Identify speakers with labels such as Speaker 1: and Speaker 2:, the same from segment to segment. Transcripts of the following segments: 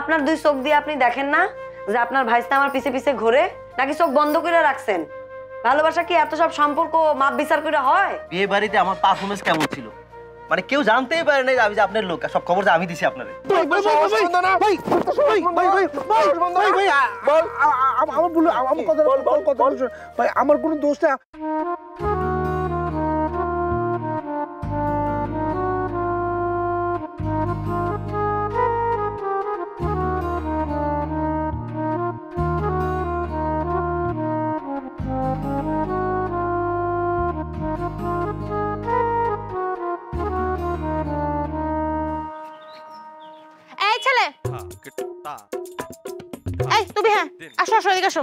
Speaker 1: আপনার দুই চোখ দিয়ে আপনি দেখেন না যে আপনার ভাইস্তা আমার পিছে পিছে ঘোরে, নাকি চোখ বন্ধ করে রাখছেন? ভালোবাসা কি এত সব সম্পর্ক মাপ বিচার করে হয়?
Speaker 2: বিয়ে বাড়িতে আমার পারফরমেন্স কেমন ছিল মানে কেউ জানতেই পারে না যে আমি যে আপনার লোক, সব খবর যে আমি দিছি আপনারে।
Speaker 3: আমার কোনো দোষ না।
Speaker 4: এই ছেলে, এই তুমি, হ্যাঁ আসো আসো, এদিকে আসো।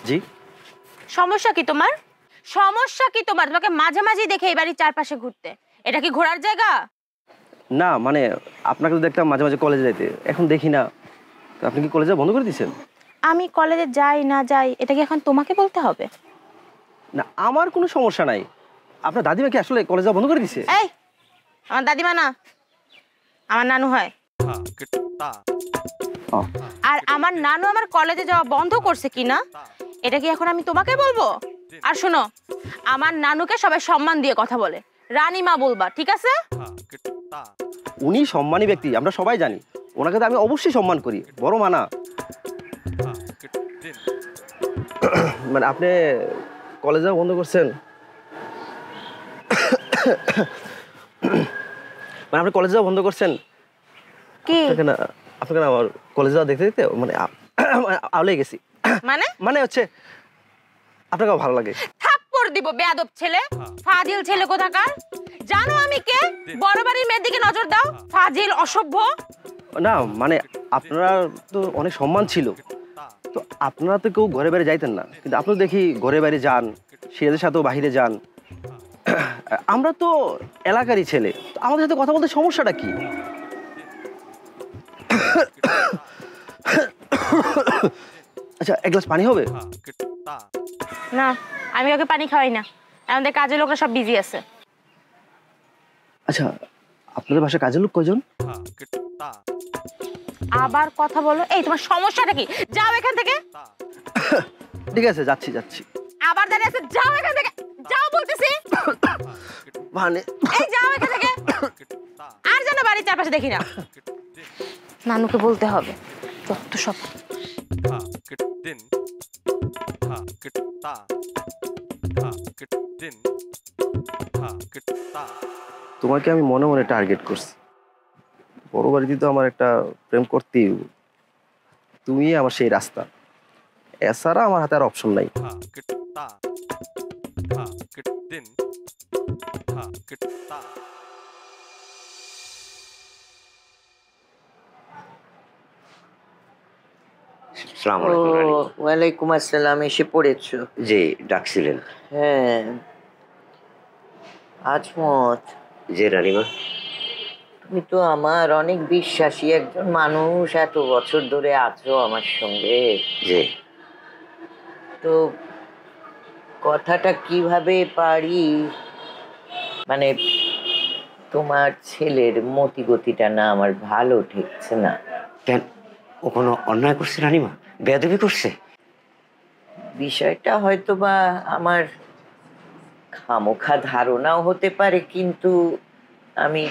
Speaker 2: জি
Speaker 4: সমস্যা কি তোমার? সমস্যা কি তোমার? তোমাকে মাঝে মাঝে দেখে এই বাড়ির চারপাশে ঘুরতে, এটা কি ঘোরার জায়গা?
Speaker 2: না মানে আপনাকে তো দেখতাম মাঝে মাঝে কলেজে যাইতে, এখন দেখি না। তো আপনি কি কলেজে বন্ধ করে দিয়েছেন?
Speaker 4: আমি কলেজে যাই না যাই এটা কি এখন তোমাকে বলতে হবে?
Speaker 2: না আমার কোনো সমস্যা নাই। আপনার দাদিমা কি আসলে কলেজ যাওয়া বন্ধ করে দিয়েছে?
Speaker 4: এই আমার দাদিমা না, আমার নানু হয়। আর আমার নানু আমার কলেজে যাওয়া বন্ধ করছে কিনা এটা কি এখন আমি তোমাকে বলবো? আর শোনো, আমার নানুকে সবাই সম্মান দিয়ে কথা বলে, রানীমা বলবা, ঠিক আছে?
Speaker 2: উনি সম্মানী ব্যক্তি, আমরা সবাই জানি। ওনাকে তো আমি অবশ্যই সম্মান করি, বড় মানা। মানে আপনি কলেজ যাওয়া বন্ধ করছেন? মানে আপনি কলেজ যাওয়া বন্ধ করছেন?
Speaker 4: কি
Speaker 2: আপনাকে না আমার কলেজ যাওয়া দেখতে দেখতে মানে আউলে গেছি।
Speaker 4: মানে
Speaker 2: মানে হচ্ছে আপনাকে ভালো লাগে।
Speaker 4: থাপ্পড় দিব বেয়াদব ছেলে, ফাজিল ছেলে কোথাকার। জানো আমি কে? বড় বাড়ির মেয়ের দিকে নজর দাও, ফাজিল অসভ্য।
Speaker 2: না মানে আপনারা তো অনেক সম্মান ছিল, তো আপনারা তো কেউ ঘরে বাইরে যাইতেন না, কিন্তু আপনি দেখি ঘরে বাইরে যান, সিরাজের সাথেও বাহিরে যান। আমরা তো এলাকারই ছেলে, আমাদের সাথে কথা বলতে সমস্যাটা কি? আচ্ছা এক গ্লাস পানি হবে?
Speaker 4: না আমি ওকে পানি খাওয়াই না, আমাদের কাজের লোকরা সব বিজি আছে।
Speaker 2: আচ্ছা আপনাদের বাসায় কাজের লোক কয়জন?
Speaker 4: আবার কথা বলো। এই তোমার সমস্যাটা কি? যাও এখান থেকে।
Speaker 2: ঠিক আছে যাচ্ছি যাচ্ছি।
Speaker 4: আবার দাঁড়িয়ে আছে, যাও এখান থেকে, যাও বলতেছি।
Speaker 2: মানে
Speaker 4: এই যাও এখান থেকে, আর যেন বাড়ির চারপাশে দেখি না। নানুকে বলতে হবে যত সব।
Speaker 2: তোমাকে আমি মনে মনে টার্গেট করছি। বড় বাড়িতে তো আমার একটা প্রেম করতেই হবে। তুমি আমার সেই রাস্তা, এছাড়া আমার হাতে আর অপশন নাই।
Speaker 5: ওয়ালাইকুম আসসালাম। এসে পড়েছো?
Speaker 6: জি ডাকছিলেন?
Speaker 5: হ্যাঁ আজমত।
Speaker 6: জি রানীমা।
Speaker 5: তুমি তো আমার অনেক বিশ্বাসী একজন মানুষ, এত বছর ধরে আছো আমার সঙ্গে।
Speaker 6: জি।
Speaker 5: তো কথাটা কিভাবে পারি, মানে তোমার ছেলের মতিগতিটা না আমার ভালো ঠেকছে না।
Speaker 6: কেন, ও কোনো অন্যায় করছে রানীমা? বেয়াদবি করছে?
Speaker 5: বিষয়টা হয়তো বা আমার খামোখা ধারণাও হতে পারে, কিন্তু আমি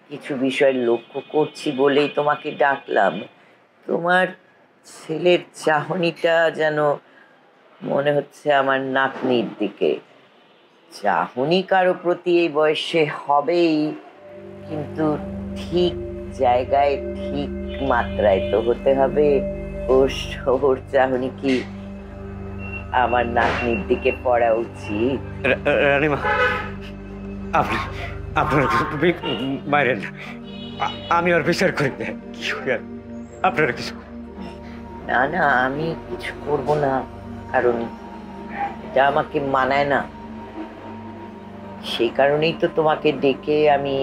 Speaker 5: কিছু বিষয় লক্ষ্য করছি বলেই তোমাকে ডাকলাম। তোমার ছেলের চাহনিটা যেন মনে হচ্ছে আমার নাতনির দিকে। চাহনি কারো প্রতি এই বয়সে হবেই, কিন্তু ঠিক জায়গায় ঠিক মাত্রায় তো হতে হবে। ওর চাহনি কি আমার নাতনির দিকে পড়া উচিত?
Speaker 6: রানীমা আপনি আপনারা মাইরেন, আমি আর বিচার করি না। আপনারা কিছু
Speaker 5: না না, আমি কিছু করব না, কারণ এটা আমাকে মানায় না। সেই কারণেই তো তোমাকে ডেকে আমি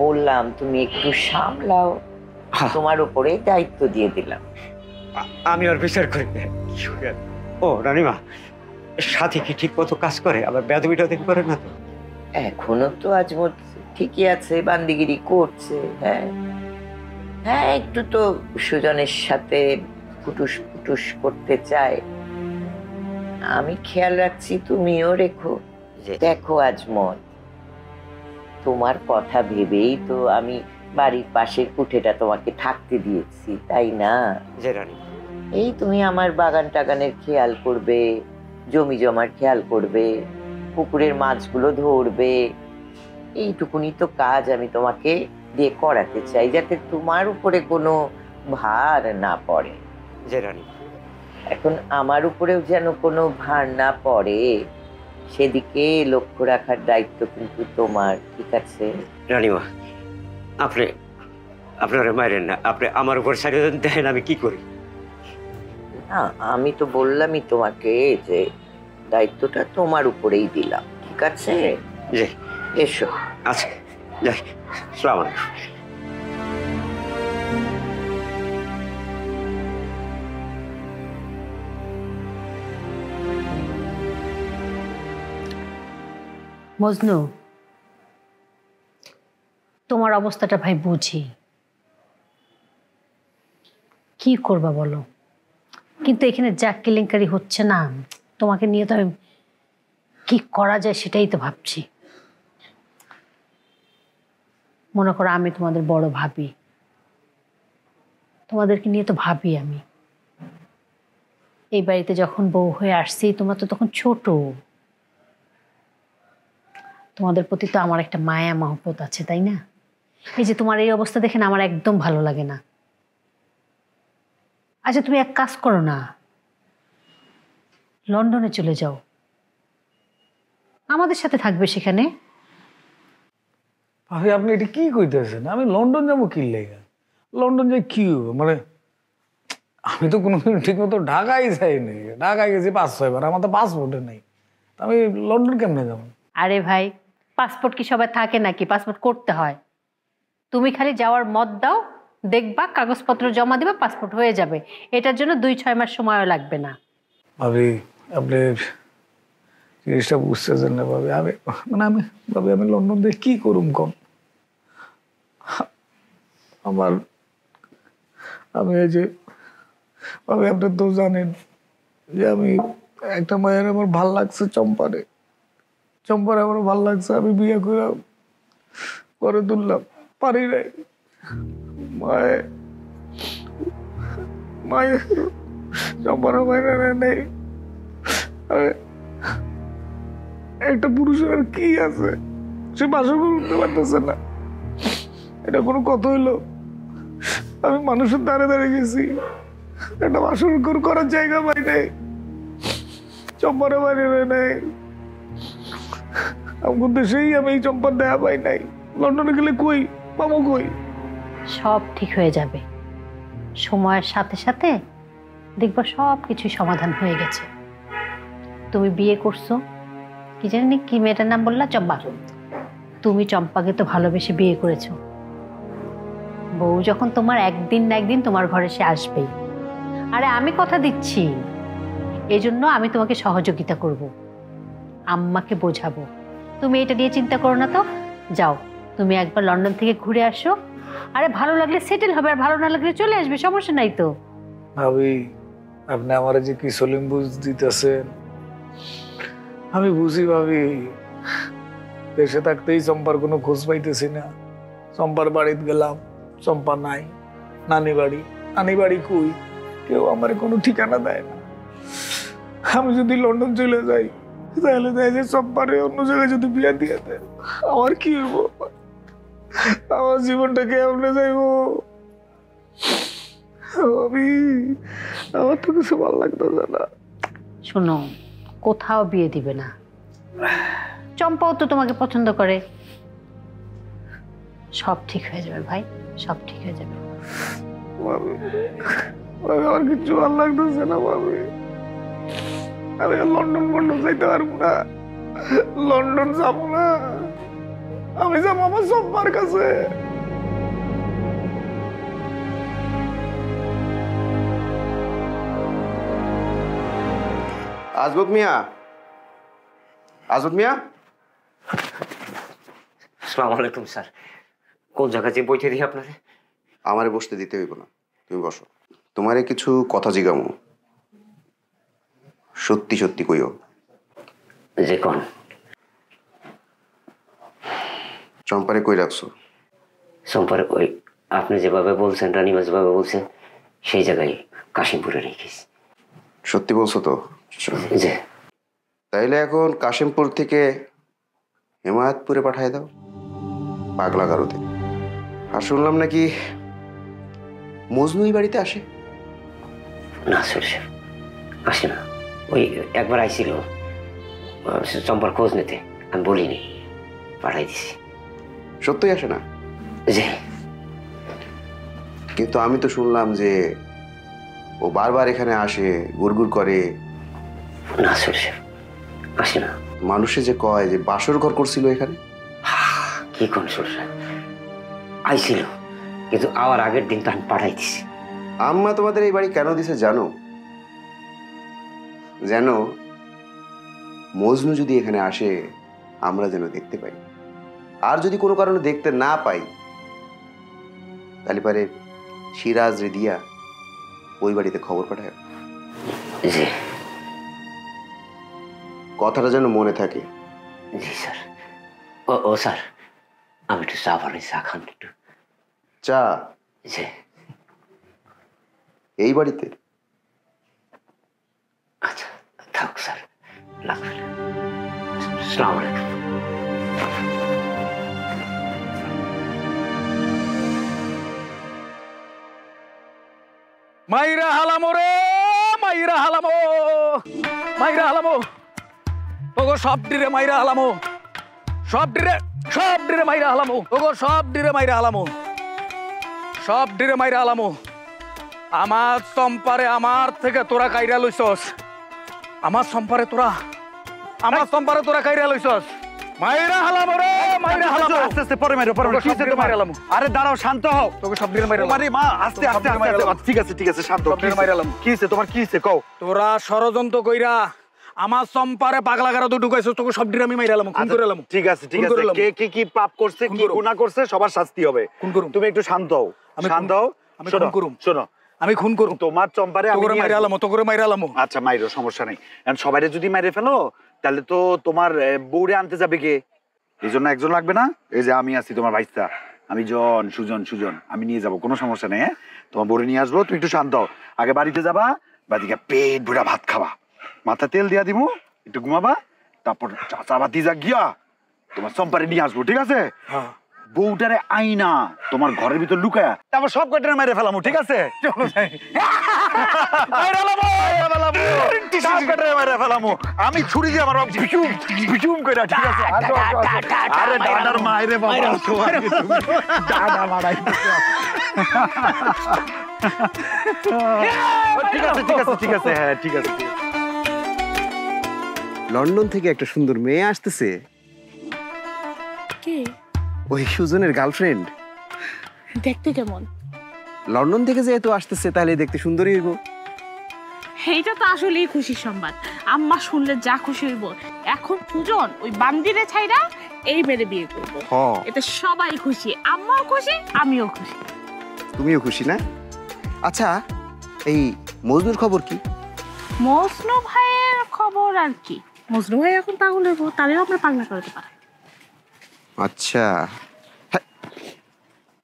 Speaker 5: বললাম তুমি একটু সামলাও, তোমার উপরে দায়িত্ব দিয়ে দিলাম।
Speaker 6: আমি আর বিচার করি না। ও রানীমা, সাথে কি ঠিক মতো কাজ করে? আবার বেদবিটা দেখে করে না তো?
Speaker 5: এখনো তো আজমত ঠিকই আছে, বান্দিগিরি করছে। হ্যাঁ হ্যাঁ, একটু তো সুজনের সাথে ফুটুস ফুটুস করতে চায়। আমি খেয়াল রাখছি, তুমিও রেখো। দেখো আজমত, তোমার কথা ভেবেই তো আমি বাড়ির পাশের কুঠেটা তোমাকে থাকতে দিয়েছি, তাই না?
Speaker 6: যে রানী,
Speaker 5: এই তুমি আমার বাগান টাগানের খেয়াল করবে, জমি জমার খেয়াল করবে, পুকুরের মাছগুলো ধরবে, এইটুকুনি তো কাজ আমি তোমাকে দিয়ে করাতে চাই, যাতে তোমার উপরে কোনো ভার না পড়ে।
Speaker 6: যে রানী,
Speaker 5: এখন আমার উপরেও যেন কোনো ভার না পড়ে, সেদিকে লক্ষ্য রাখার দায়িত্ব কিন্তু তোমার, ঠিক আছে?
Speaker 6: রানীমা, আপনি আপনারা মারেন না, আপনি আমার উপর ছাড়িয়ে দেন, আমি কি করি?
Speaker 5: না, আমি তো বললামই তোমাকে যে দায়িত্বটা তোমার উপরেই দিলাম, ঠিক আছে?
Speaker 6: জি,
Speaker 5: এসো।
Speaker 6: আচ্ছা, যাই, আসসালামু আলাইকুম।
Speaker 7: মজনু, তোমার অবস্থাটা ভাই বুঝি, কি করবা বলো, কিন্তু এখানে যা কেলেঙ্কারি হচ্ছে না, তোমাকে নিয়ে তো আমি কি করা যায় সেটাই তো ভাবছি। মনে করো আমি তোমাদের বড় ভাবি, তোমাদেরকে নিয়ে তো ভাবি আমি। এই বাড়িতে যখন বউ হয়ে আসছি, তোমরা তো তখন ছোট, তোমাদের প্রতি তো আমার একটা মায়া মহব্বত আছে, তাই না? এই যে তোমার এই অবস্থা দেখে না আমার একদম ভালো লাগে না। আচ্ছা তুমি এক কাজ করো না, লন্ডনে চলে যাও, আমাদের সাথে থাকবে সেখানে।
Speaker 3: ভাবি আপনি এটা কি কইতেছেন? আমি লন্ডন যাবো কি লেগে? লন্ডন যাই কি হবে? মানে আমি তো কোনোদিন ঠিক মতো ঢাকাই যাইনি। ঢাকায় গেছি 5-6 বার, আমার তো পাসপোর্টে নেই। আমি লন্ডন কেমনে যাবো?
Speaker 7: আরে ভাই, পাসপোর্ট কি সবাই থাকে নাকি? পাসপোর্ট করতে হয়। তুমি খালি যাওয়ার মত দাও, দেখবা কাগজপত্র জমা দিবা, পাসপোর্ট হয়ে যাবে। এটার জন্য 2-6 মাস সময়ও লাগবে না।
Speaker 3: ভাবি আপনি জিনিসটা বুঝতেছেন না ভাবি। আমি লন্ডন দিয়ে কি করুম কম? আমি এই যে ভাবি, আপনি তো জানেন যে আমি একটা মায়ের আমার ভাল লাগছে, চম্পারে আমার ভাল লাগছে, আমি বিয়ে করে তুললাম, পারি নাই। মায়ে চম্পারে মায়ের নেই। একটা পুরুষের আর কি আছে? সে বাসর করতে পারতেছে না, এটা কোনো কথা হইলো? আমি মানুষের দ্বারে দাঁড়িয়ে গেছি, একটা বাসর করার জায়গা পাই নাই, চম্পারে বাইরে নেই। আমার দেশেই আমি এই চম্পার দেখা পাই নাই, লন্ডনে গেলে কই পাবো? কই?
Speaker 7: সব ঠিক হয়ে যাবে, সময়ের সাথে সাথে দেখবা সব কিছু সমাধান হয়ে গেছে। তুমি বিয়ে করছো, কি জানি কি মেয়েটার নাম বললা? চম্পা। তুমি চম্পাকে তো ভালোবেসে বিয়ে করেছো। বউ যখন তোমার, একদিন না একদিন তোমার ঘরে সে আসবেই। আরে আমি কথা দিচ্ছি, এই জন্য আমি তোমাকে সহযোগিতা করব, আম্মাকে বোঝাবো। তুমি এটা নিয়ে চিন্তা করো না তো। যাও, তুমি একবার লন্ডন থেকে ঘুরে আসো। আরে ভালো লাগলে সেটেল হবে, আর ভালো না লাগলে চলে আসবে, সমস্যা নাই তো।
Speaker 3: ভাবি আপনি আমার যে কি সলিম বুঝ দিতেছেন, আমি বুঝি ভাবি। দেশে থাকতেই চম্পার কোনো খোঁজ পাইতেছি না। চম্পার বাড়িতে গেলাম, চম্পা নাই। নানি বাড়ি কই, কেউ আমার কোনো ঠিকানা দেয় না। আমি যদি লন্ডন চলে যাই, তাহলে দেয় যে চম্পারে অন্য জায়গায় যদি বিয়ে দিয়ে দেয়, আমার কি হইব? আমার জীবনটা কেমনে যাইব? আমার তো কিছু ভালো লাগতেছে না।
Speaker 7: শোনো, কোথাও বিয়ে দিবে না। চম্পাও তো তোমাকে পছন্দ করে। সব ঠিক হয়ে যাবে ভাই, সব ঠিক হয়ে যাবে।
Speaker 3: আমার কিছু ভালো লাগতেছে না ভাবি। আমি লন্ডন যাইতে পারবো না, লন্ডন যাবো না। আমি যাবো আমার চম্পার কাছে।
Speaker 2: আজগত মিয়া,
Speaker 8: আজত মিয়া,
Speaker 6: আসসালামু আলাইকুম স্যার। কোন জায়গায় যে বইতে দিই আপনারে?
Speaker 8: আমারে বসতে দিতে হইব না, তুমি বসো। তোমারে কিছু কথা জিগামু, সত্যি সত্যি কইও।
Speaker 6: যে কোন?
Speaker 8: চম্পারে কই রাখছো?
Speaker 6: সম্পর্কে ওই আপনি যেভাবে বলছেন, রানিমা যেভাবে বলছেন, সেই জায়গায় কাশিমপুরে রেখেছি।
Speaker 8: সত্যি বলছো তো?
Speaker 6: যে
Speaker 8: তাইলে এখন কাশিমপুর থেকে হেমায়তপুরে পাঠায় দাও, পাগলা গারোতে। আর শুনলাম নাকি মজনু এই বাড়িতে আসে?
Speaker 6: না স্যার, আসে না। ওই একবার আইছিল চম্পার খোঁজ নিতে, আমি বলিনি, পাঠাই দিছি।
Speaker 8: সত্যই আসে না?
Speaker 6: যে
Speaker 8: কিন্তু আমি তো শুনলাম যে ও বারবার এখানে আসে, গুড়গুড় করে।
Speaker 6: না স্যার, আসে না।
Speaker 8: মানুষে যে কয় যে বাসর ঘর করছিল এখানে।
Speaker 6: কি কোন সরষা আইছিল, কিন্তু আবার আগের দিন তো আমি পাঠাই দিছি।
Speaker 8: আম্মা তোমাদের এই বাড়ি কেন দিছে জানো? যেন মজনু যদি এখানে আসে আমরা যেন দেখতে পাই, আর যদি কোনো কারণে দেখতে না পাই তাহলে পারে সিরাজ রে দিয়া ওই বাড়িতে খবর পাঠায়।
Speaker 6: জি
Speaker 8: কথাটা যেন মনে থাকে।
Speaker 6: জি স্যার। ও স্যার, আমি একটু চা বানাই, চা খান একটু।
Speaker 8: চা?
Speaker 6: জি।
Speaker 8: এই বাড়িতে?
Speaker 6: আচ্ছা থাক স্যার, লাগবে না। আসসালামু আলাইকুম।
Speaker 3: মাইরা হালামো রে, মাইরা হালামো, মাইরা হালামো, ওগো সব ডিরে মাইরা হালামো, সব ডিরে মাইরা হালামো, ওগো সব ডিরে মাইরা হালামো, সব ডিরে মাইরা হালামো। আমার চম্পারে আমার থেকে তোরা কাইরা লইছস, আমার চম্পারে তোরা কাইরা লইছস। মাইরা হালামো রে, মাইরা হালামো।
Speaker 9: আস্তে আস্তে পরে মাইরো, পরে মাইরো।
Speaker 3: সব ডিরে মাইরা হালামো।
Speaker 9: আরে দাঁড়াও, শান্ত হও।
Speaker 3: তোকে সব ডিরে মাইরা
Speaker 9: আরে মা, আস্তে আস্তে আস্তে। ঠিক আছে ঠিক আছে, শান্ত হও।
Speaker 3: সব ডিরে মাইরা হালামো।
Speaker 9: কি হইছে তোমার, কি হইছে কও?
Speaker 3: তোরা ষড়যন্ত্র কইরা আমার চম্পারে পাগলা গারা তো ঢুকাইছো, তোকে সব ডিরে আমি মাইরা হালামো, খুন করে হালামো।
Speaker 9: ঠিক আছে ঠিক আছে, কে কি কি পাপ করছে, কি গুনাহ করছে, সবার শাস্তি হবে।
Speaker 3: খুন করুম।
Speaker 9: তুমি একটু শান্ত হও, শান্ত হও।
Speaker 3: আমি
Speaker 9: শোনো,
Speaker 3: খুন করুম।
Speaker 9: শোনো,
Speaker 3: আমি খুন করুম।
Speaker 9: তোমার চম্পারে আমি
Speaker 3: তোকে
Speaker 9: নিয়ে
Speaker 3: মাইরা
Speaker 9: আসবো।
Speaker 3: হালামো, তোকে মাইরা হালামো।
Speaker 9: আচ্ছা মাইরো, সমস্যা নেই। এখন সবাইরে যদি মাইরে ফেলো তাহলে তো তোমার বউরে আনতে যাবে কে? এই জন্য একজন লাগবে না? এই যে আমি আছি তোমার ভাইস্তা, আমি সুজন, আমি নিয়ে যাব, কোনো সমস্যা নেই। হ্যাঁ, তোমার বউরে নিয়ে আসবো, তুমি একটু শান্ত হও। আগে বাড়িতে যাবা, বাড়িতে পেট ভরা ভাত খাবা, মাথা তেল দিয়া দিমু, একটু ঘুমাবা, তারপর চাচা বাতিজা গিয়া তোমার চম্পারে নিয়ে আসবো, ঠিক আছে? বউটারে আইনা তোমার ঘরের ভিতর লুকায়া তারপর সব কয়টারে মেরে ফেলামু, ঠিক আছে? চলো যাই। সব কয়টারে মেরে ফেলামু। আমি ছুরি দিয়ে আমার বিচুম কইরা, ঠিক আছে? আরে দাদার মাইরে বাবা, দাদা মারাই। ঠিক আছে ঠিক আছে ঠিক আছে, হ্যাঁ ঠিক আছে।
Speaker 8: লন্ডন থেকে একটা সুন্দর মেয়ে আসতেছে।
Speaker 4: কে?
Speaker 8: ওই সুজনের গার্লফ্রেন্ড।
Speaker 4: দেখতে কেমন?
Speaker 8: লন্ডন থেকে যেহেতু আসতেছে তাহলে দেখতে সুন্দরই হইব।
Speaker 4: এইটা তো আসলেই খুশির সংবাদ। আম্মা শুনলে যা খুশি হইব। এখন সুজন ওই বান্দিরে ছাইরা এই মেরে বিয়ে করব। এতে সবাই খুশি, আম্মাও খুশি, আমিও খুশি।
Speaker 8: তুমিও খুশি না? আচ্ছা, এই মজনুর খবর কি?
Speaker 4: মজনু ভাইয়ের খবর আর কি? মজনু ভাই এখন পাগল হইব, তাহলেও আমরা পাগলা করতে পারি।
Speaker 8: আচ্ছা, হ্যাঁ,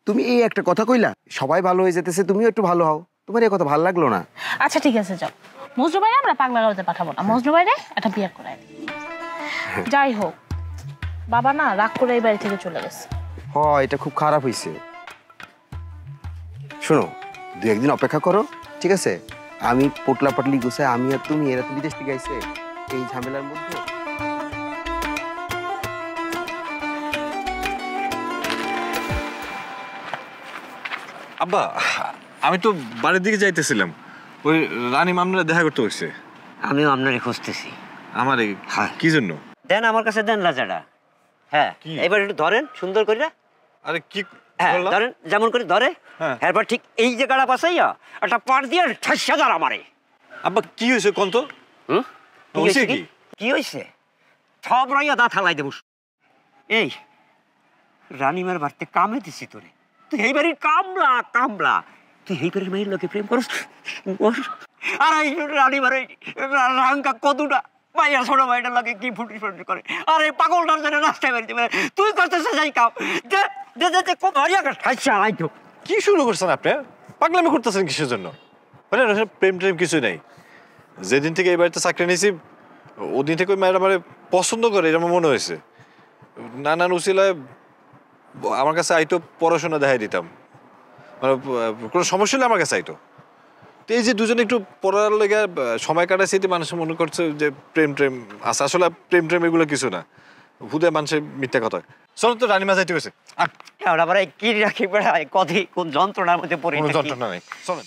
Speaker 8: তুমি এই একটা কথা কইলা, সবাই ভালো হয়ে যেতেছে, তুমিও একটু ভালো হও। তোমার এই কথা ভালো লাগলো না।
Speaker 4: আচ্ছা ঠিক আছে, যাও। মজনু ভাই আমরা পাগলা করতে পাঠাবো না, মজনু ভাইরে একটা বিয়ে করাই দিই। যাই হোক, বাবা না রাগ করে এই বাড়ি থেকে চলে গেছে।
Speaker 8: এটা খুব খারাপ হয়েছে। শোনো, 2-1 দিন অপেক্ষা করো, ঠিক আছে? আমি পোটলা পাটলি গুছাই, আমি আর তুমি, এরা তো বিদেশ থেকে আইছে, এই ঝামেলার মধ্যে।
Speaker 10: আব্বা, আমি তো বাড়ির দিকে যাইতেছিলাম, ওই রানী মামলা দেখা করতে হচ্ছে।
Speaker 6: আমিও আপনারে খুঁজতেছি।
Speaker 10: আমার কি জন্য?
Speaker 6: দেন আমার কাছে, দেন লাজাটা। হ্যাঁ, এবার একটু ধরেন সুন্দর করে।
Speaker 10: আরে কি?
Speaker 6: হ্যাঁ ধরেন, যেমন করে ধরে, এরপর ঠিক এই জায়গাটা পাশাইয়া একটা পার দিয়ে ঠাসা দাঁড় আমারে।
Speaker 10: আব্বা কি হয়েছে কোন তো?
Speaker 6: কি হয়েছে? সব রাইয়া দা থালাই দেব। এই রানীমার বাড়িতে কামে দিছি তোরে, তুই এই বাড়ির কামলা কামলা, তুই এই বাড়ির মেয়ের লোকে প্রেম করস। আর এই রানীমার রাঙ্কা কতটা মাইয়া ছোট ভাইটার লাগে কি ফুটি ফুটি করে, আর এই পাগলটার জন্য রাস্তায় বেরিয়ে মানে তুই করতেছে যাই কাম কত হারিয়া খাইছে আইতো।
Speaker 10: কি শুরু করছেন আপনি? পাগলামি করতেছেন কিসের জন্য? প্রেম টেম কিছু নাই। যেদিন থেকে এই বাড়িতে চাকরি নিয়েছি ওদিন থেকে ওই মেয়েরা আমার পছন্দ করে, এটা আমার মনে হয়েছে। নানান উচিলায় আমার কাছে আইতো, পড়াশোনা দেখাই দিতাম, মানে কোনো সমস্যা হলে আমার কাছে আইতো। তো এই যে দুজনে একটু পড়ার লেগে সময় কাটাইছে, মানুষ মনে করছে যে প্রেম ট্রেম আছে। আসলে প্রেম ট্রেম এগুলো কিছু না, হুদে মানুষের মিথ্যা কথা। চলো তো রানীমা যাইতে গেছে।
Speaker 6: আর কি রাখি বেড়ায় কদি কোন যন্ত্রণার মধ্যে পড়ে,
Speaker 10: কোনো যন্ত্রণা নেই, চলেন।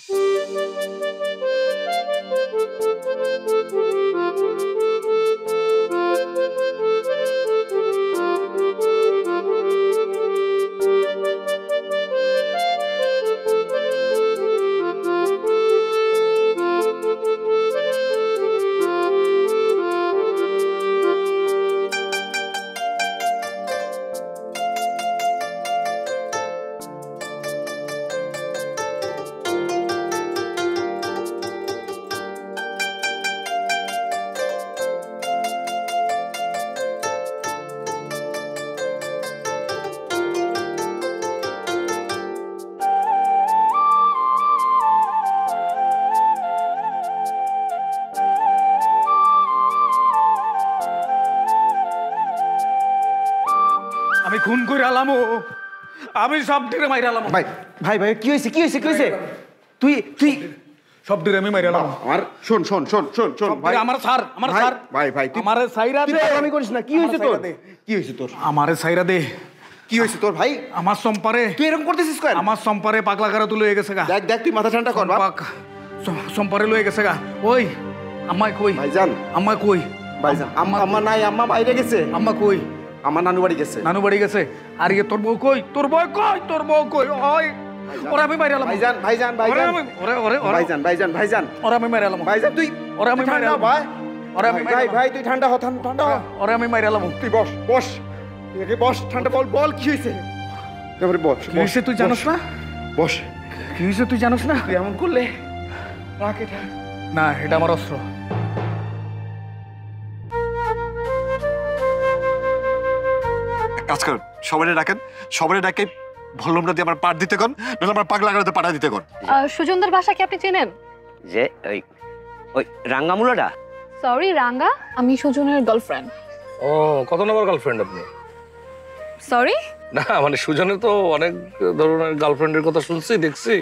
Speaker 3: আমি খুন করে আলামো, আমি সব ডিরে মাইরে আলাম।
Speaker 2: ভাই ভাই ভাই কি হয়েছে কি হয়েছে কি হয়েছে? তুই তুই
Speaker 3: সব ডিরে আমি মাইরে আলাম।
Speaker 2: আমার শোন শোন শোন শোন শোন ভাই,
Speaker 3: আমার স্যার, আমার
Speaker 2: ভাই,
Speaker 3: স্যার,
Speaker 2: ভাই ভাই তুই
Speaker 3: আমারে সাইরা দে।
Speaker 2: আমি করিস না, কি হয়েছে তোর? কি হয়েছে তোর?
Speaker 3: আমারে সাইরা দে।
Speaker 2: কি হয়েছে তোর ভাই?
Speaker 3: আমার সম্পারে
Speaker 2: তুই এরকম করতেছিস কেন?
Speaker 3: আমার সম্পারে পাগলা করে তুলে গেছে গা।
Speaker 2: দেখ দেখ তুই মাথা ঠান্ডা কর বাপ।
Speaker 3: সম্পারে লয়ে গেছে গা। ওই আম্মাই কই?
Speaker 2: ভাইজান
Speaker 3: আম্মা কই?
Speaker 2: ভাইজান আম্মা নাই, আম্মা বাইরে গেছে।
Speaker 3: আম্মা কই?
Speaker 2: আমার নানু বাড়ি গেছে।
Speaker 3: নানু বাড়ি গেছে। আর ইয়ে তোর বউ কই? তোর বউ কই? তোর বউ কই? ওই ওরা আমি মাইরে আলাম।
Speaker 2: ভাইজান ভাইজান ভাইজান
Speaker 3: ওরে ওরে ওরে
Speaker 2: ভাইজান ভাইজান ভাইজান
Speaker 3: ওরা আমি মাইরে আলাম।
Speaker 2: ভাইজান তুই
Speaker 3: ওরা আমি মাইরে আলাম।
Speaker 2: ভাই
Speaker 3: ওরা আমি
Speaker 2: ভাই ভাই তুই ঠান্ডা হ, ঠান্ডা হ।
Speaker 3: ওরা আমি মাইরে আলাম।
Speaker 2: তুই বস বস, তুই আগে বস, ঠান্ডা বল বল কি হয়েছে? এবারে বস।
Speaker 3: কি হয়েছে তুই জানোস না?
Speaker 2: বস।
Speaker 3: কি হয়েছে তুই জানোস না?
Speaker 2: তুই এমন করলে রাখ এটা।
Speaker 3: না, এটা আমার অস্ত্র।
Speaker 10: কাজ করেন, সবাই ডাকেন, সবাই ডাকে ভল্লুমটা দিয়ে আমার পাট দিতে কন, নাহলে আমার পাগলা গাড়িতে পাঠা দিতে কন।
Speaker 11: সুজনদের ভাষা কি আপনি চেনেন?
Speaker 6: যে ওই ওই রাঙ্গামুলাটা?
Speaker 11: সরি রাঙ্গা, আমি সুজনের গার্লফ্রেন্ড।
Speaker 12: ও, কত নম্বর গার্লফ্রেন্ড আপনি?
Speaker 11: সরি?
Speaker 12: না মানে সুজনের তো অনেক ধরনের গার্লফ্রেন্ডের কথা শুনছি, দেখছি।